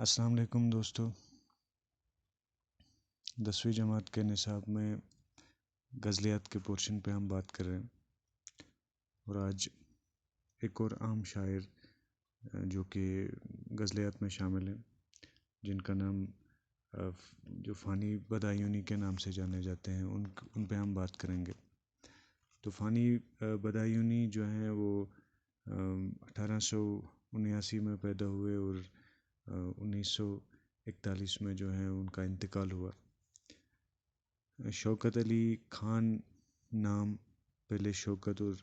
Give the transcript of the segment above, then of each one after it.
السلام علیکم دوستو، 10ویں جماعت کے نصاب میں غزلیات کے پورشن پہ ہم بات کر رہے ہیں، اور آج ایک اور عام شاعر جو کہ غزلیات میں شامل ہیں، جن کا نام جو فانی بدایونی کے نام سے جانے جاتے ہیں، ان پہ ہم بات کریں گے۔ تو فانی بدایونی جو ہیں وہ 1879 میں پیدا ہوئے اور 1941 میں جو ہے ان کا انتقال ہوا۔ شوکت علی خان نام، پہلے شوکت اور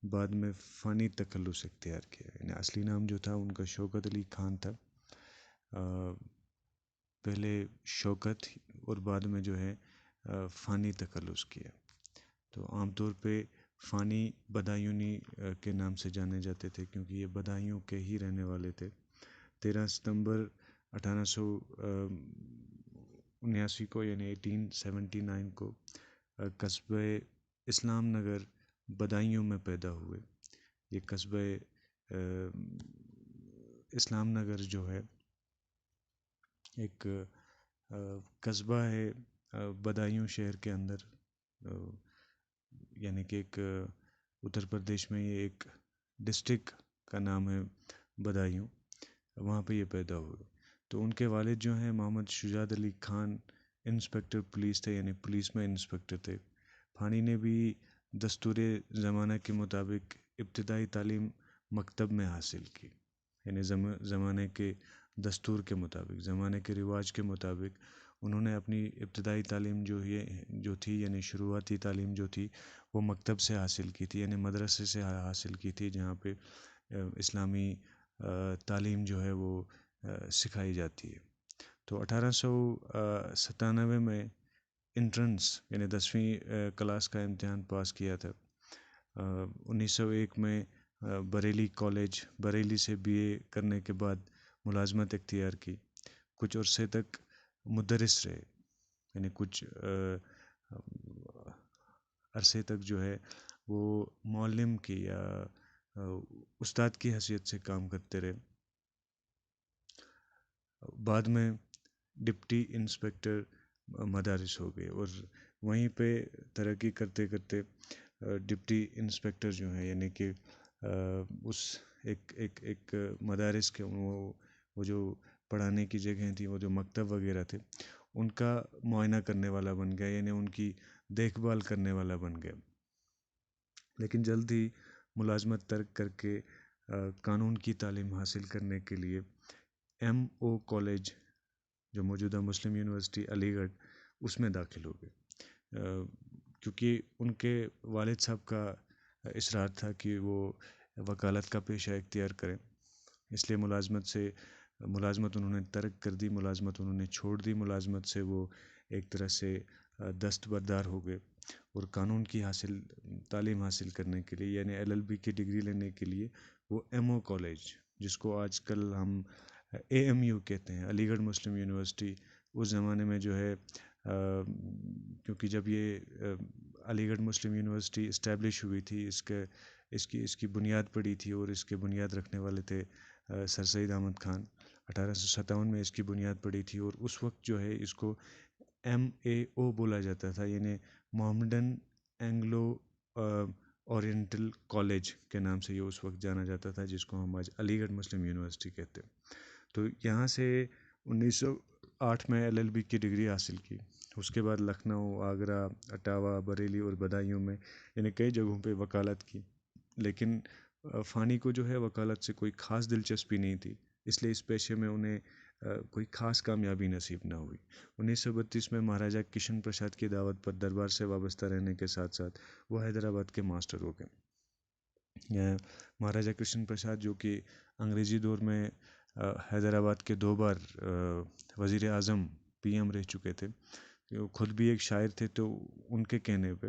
بعد میں فانی تخلص اختیار کیا، یعنی اصلی نام جو تھا ان کا شوکت علی خان تھا، پہلے شوکت اور بعد میں جو ہے فانی تخلص کیا۔ تو عام طور پہ فانی بدایونی کے نام سے جانے جاتے تھے، کیونکہ یہ بدایوں کے ہی رہنے والے تھے۔ 13 ستمبر 1879 کو، یعنی 1879 کو قصبہ اسلام نگر بدایوں میں پیدا ہوئے۔ یہ قصبہ اسلام نگر جو ہے ایک قصبہ ہے بدایوں شہر کے اندر، یعنی کہ ایک اتر پردیش میں یہ ایک ڈسٹرکٹ کا نام ہے بدایوں، وہاں پہ یہ پیدا ہوئے۔ تو ان کے والد جو ہیں محمد شجاعت علی خان انسپکٹر پولیس تھے، یعنی پولیس میں انسپکٹر تھے۔ فانی نے بھی دستور زمانہ کے مطابق ابتدائی تعلیم مکتب میں حاصل کی، یعنی زمانے کے دستور کے مطابق، زمانے کے رواج کے مطابق انہوں نے اپنی ابتدائی تعلیم جو تھی، یعنی شروعاتی تعلیم جو تھی وہ مکتب سے حاصل کی تھی، یعنی مدرسے سے حاصل کی تھی، جہاں پہ اسلامی تعلیم جو ہے وہ سکھائی جاتی ہے۔ تو 1897 میں انٹرنس یعنی 10ویں کلاس کا امتحان پاس کیا تھا۔ 1901 میں بریلی کالج بریلی سے BA کرنے کے بعد ملازمت اختیار کی۔ کچھ عرصے تک مدرس رہے، یعنی کچھ عرصے تک جو ہے وہ معلم کی یا استاد کی حیثیت سے کام کرتے رہے۔ بعد میں ڈپٹی انسپکٹر مدارس ہو گئے، اور وہیں پہ ترقی کرتے کرتے ڈپٹی انسپکٹر جو ہیں، یعنی کہ اس ایک مدارس کے وہ جو پڑھانے کی جگہیں تھیں، وہ جو مکتب وغیرہ تھے، ان کا معائنہ کرنے والا بن گیا، یعنی ان کی دیکھ بھال کرنے والا بن گیا۔ لیکن جلد ہی ملازمت ترک کر کے قانون کی تعلیم حاصل کرنے کے لیے MO کالج جو موجودہ مسلم یونیورسٹی علی گڑھ، اس میں داخل ہو گئے، کیونکہ ان کے والد صاحب کا اصرار تھا کہ وہ وکالت کا پیشہ اختیار کریں، اس لیے ملازمت انہوں نے ترک کر دی، ملازمت انہوں نے چھوڑ دی، ملازمت سے وہ ایک طرح سے دستبردار ہو گئے، اور قانون کی تعلیم حاصل کرنے کے لیے، یعنی LLB کی ڈگری لینے کے لیے وہ MO کالج، جس کو آج کل ہم AMU کہتے ہیں، علی گڑھ مسلم یونیورسٹی، اس زمانے میں جو ہے کیونکہ جب یہ علی گڑھ مسلم یونیورسٹی اسٹیبلش ہوئی تھی، اس کی بنیاد پڑی تھی، اور اس کے بنیاد رکھنے والے تھے سر سید احمد خان۔ 1857 میں اس کی بنیاد پڑی تھی، اور اس وقت جو ہے اس کو MAO بولا جاتا تھا، یعنی محمڈن اینگلو اورینٹل کالج کے نام سے یہ اس وقت جانا جاتا تھا، جس کو ہم آج علی گڑھ مسلم یونیورسٹی کہتے ہیں۔ تو یہاں سے 1908 میں LLB کی ڈگری حاصل کی۔ اس کے بعد لکھنؤ، آگرہ، اٹاوہ، بریلی اور بدایوں میں، یعنی کئی جگہوں پہ وکالت کی، لیکن فانی کو جو ہے وکالت سے کوئی خاص دلچسپی نہیں تھی، اس لیے اس پیشے میں انہیں کوئی خاص کامیابی نصیب نہ ہوئی۔ 1932 میں مہاراجہ کشن پرساد کی دعوت پر دربار سے وابستہ رہنے کے ساتھ ساتھ وہ حیدرآباد کے ماسٹر ہو گئے۔ مہاراجہ کرشن پرساد جو کہ انگریزی دور میں حیدرآباد کے 2 بار وزیر اعظم PM رہ چکے تھے، وہ خود بھی ایک شاعر تھے، تو ان کے کہنے پہ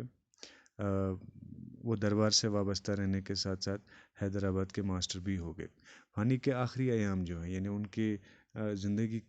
وہ دربار سے وابستہ رہنے کے ساتھ ساتھ حیدرآباد کے ماسٹر بھی ہو گئے۔ فانی کے آخری ایام جو ہیں، یعنی ان کی زندگی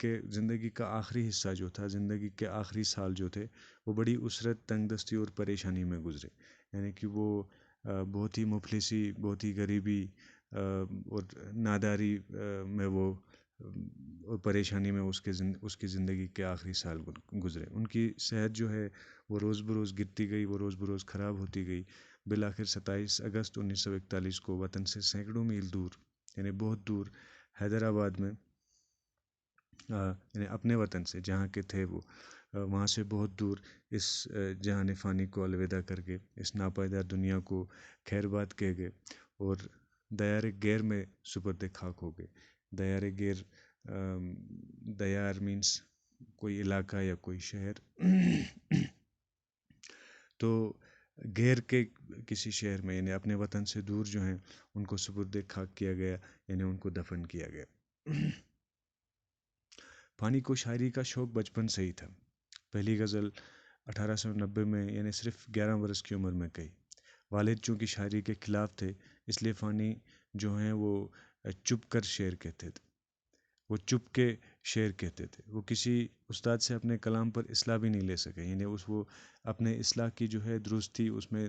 کا آخری حصہ جو تھا، زندگی کے آخری سال جو تھے، وہ بڑی اسرت، تنگ دستی اور پریشانی میں گزرے، یعنی کہ وہ بہت ہی مفلسی، بہت ہی غریبی اور ناداری میں وہ اور پریشانی میں اس کی زندگی کے آخری سال گزرے. ان کی صحت جو ہے وہ روز بروز گرتی گئی، وہ روز بروز خراب ہوتی گئی. بالآخر 27 اگست 1941 کو وطن سے سینکڑوں میل دور، یعنی بہت دور، حیدرآباد میں، یعنی اپنے وطن سے جہاں کے تھے وہ، وہاں سے بہت دور اس جہان فانی کو الوداع کر کے اس ناپائیدار دنیا کو خیر باد کہہ گئے اور دیار گیر میں سپرد خاک ہو گئے. دیار گیر، دیار مینس کوئی علاقہ یا کوئی شہر. تو غیر کے کسی شہر میں، یعنی اپنے وطن سے دور جو ہیں ان کو سپرد خاک کیا گیا، یعنی ان کو دفن کیا گیا. فانی کو شاعری کا شوق بچپن سے ہی تھا. پہلی غزل 1890 میں، یعنی صرف 11 برس کی عمر میں کہی. والد چونکہ شاعری کے خلاف تھے، اس لیے فانی جو ہیں وہ چپ کر شعر کہتے تھے. وہ چپ کے شعر کہتے تھے. وہ کسی استاد سے اپنے کلام پر اصلاح بھی نہیں لے سکے، یعنی وہ اپنے اصلاح کی جو ہے درستی، اس میں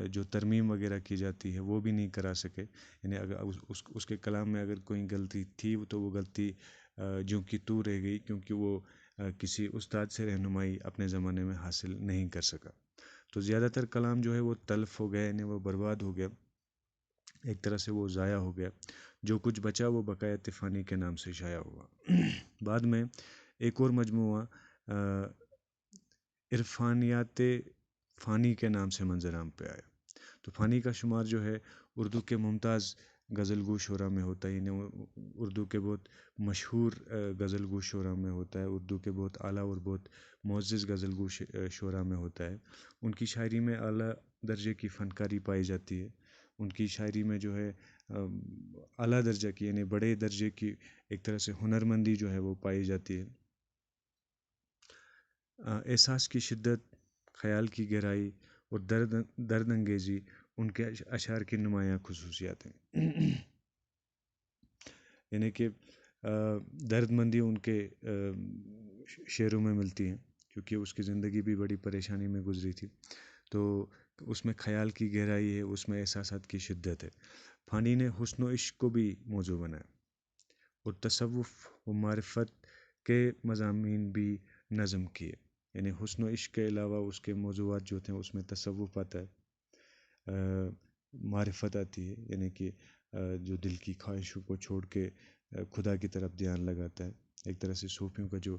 جو ترمیم وغیرہ کی جاتی ہے وہ بھی نہیں کرا سکے. یعنی اگر اس کے کلام میں اگر کوئی غلطی تھی تو وہ غلطی جو کہ تو رہ گئی، کیونکہ وہ کسی استاد سے رہنمائی اپنے زمانے میں حاصل نہیں کر سکا. تو زیادہ تر کلام جو ہے وہ تلف ہو گیا، یعنی وہ برباد ہو گیا، ایک طرح سے وہ ضائع ہو گیا. جو کچھ بچا وہ بقایت فانی کے نام سے شائع ہوا. بعد میں ایک اور مجموعہ عرفانیات فانی کے نام سے منظر عام پہ آیا. تو فانی کا شمار جو ہے اردو کے ممتاز غزل گو شعراء میں ہوتا ہے، یعنی اردو کے بہت مشہور غزل گو شعراء میں ہوتا ہے، اردو کے بہت اعلیٰ اور بہت معزز غزل گو شعراء میں ہوتا ہے. ان کی شاعری میں اعلیٰ درجے کی فنکاری پائی جاتی ہے. ان کی شاعری میں جو ہے اعلیٰ درجہ کی، یعنی بڑے درجے کی ایک طرح سے ہنرمندی جو ہے وہ پائی جاتی ہے. احساس کی شدت، خیال کی گہرائی اور درد انگیزی ان کے اشعار کی نمایاں خصوصیات ہیں. یعنی کہ درد مندی ان کے شعروں میں ملتی ہیں، کیونکہ اس کی زندگی بھی بڑی پریشانی میں گزری تھی. تو اس میں خیال کی گہرائی ہے، اس میں احساسات کی شدت ہے. فانی نے حسن و عشق کو بھی موضوع بنایا اور تصوف و معرفت کے مضامین بھی نظم کیے. یعنی حسن و عشق کے علاوہ اس کے موضوعات جو تھے اس میں تصوف آتا ہے، معرفت آتی ہے، یعنی کہ جو دل کی خواہشوں کو چھوڑ کے خدا کی طرف دھیان لگاتا ہے. ایک طرح سے صوفیوں کا جو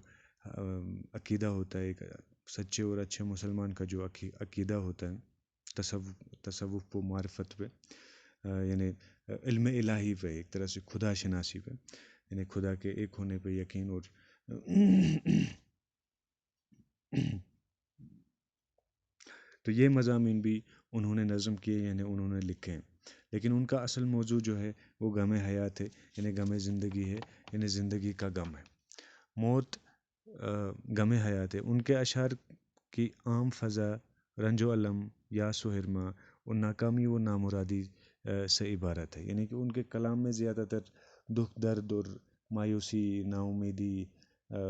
عقیدہ ہوتا ہے، ایک سچے اور اچھے مسلمان کا جو عقیدہ ہوتا ہے تصوف و معرفت پہ، یعنی علم الہی پہ، ایک طرح سے خدا شناسی پہ، یعنی خدا کے ایک ہونے پہ یقین. اور تو یہ مضامین بھی انہوں نے نظم کیے، یعنی انہوں نے لکھے ہیں. لیکن ان کا اصل موضوع جو ہے وہ غم حیات ہے، یعنی غم زندگی ہے، یعنی زندگی کا غم ہے. موت غم حیات ہے. ان کے اشعار کی عام فضا رنج و علم، یاس و حرما اور ناکامی و نامرادی سے عبارت ہے. یعنی کہ ان کے کلام میں زیادہ تر دکھ، درد اور مایوسی، نا امیدی،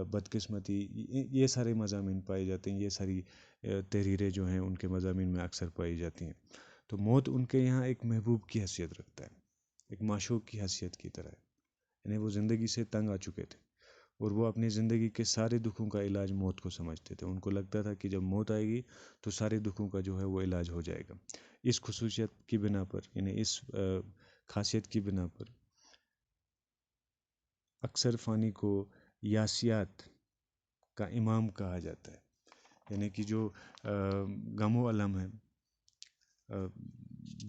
بدقسمتی، یہ سارے مضامین پائے جاتے ہیں. یہ ساری تحریریں جو ہیں ان کے مضامین میں اکثر پائی جاتی ہیں. تو موت ان کے یہاں ایک محبوب کی حیثیت رکھتا ہے، ایک معشوق کی حیثیت کی طرح ہے. یعنی وہ زندگی سے تنگ آ چکے تھے اور وہ اپنی زندگی کے سارے دکھوں کا علاج موت کو سمجھتے تھے. ان کو لگتا تھا کہ جب موت آئے گی تو سارے دکھوں کا جو ہے وہ علاج ہو جائے گا. اس خصوصیت کی بنا پر، یعنی اس خاصیت کی بنا پر اکثر فانی کو یاسیات کا امام کہا جاتا ہے. یعنی کہ جو غم و علم ہے،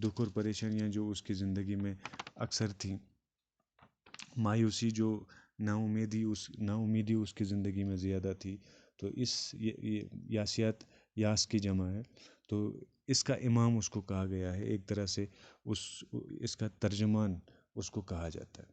دکھ اور پریشانیاں جو اس کی زندگی میں اکثر تھیں، مایوسی، جو نا امیدی اس کی زندگی میں زیادہ تھی، تو اس یاسیات، یاس کی جمع ہے، تو اس کا امام اس کو کہا گیا ہے. ایک طرح سے اس کا ترجمان اس کو کہا جاتا ہے.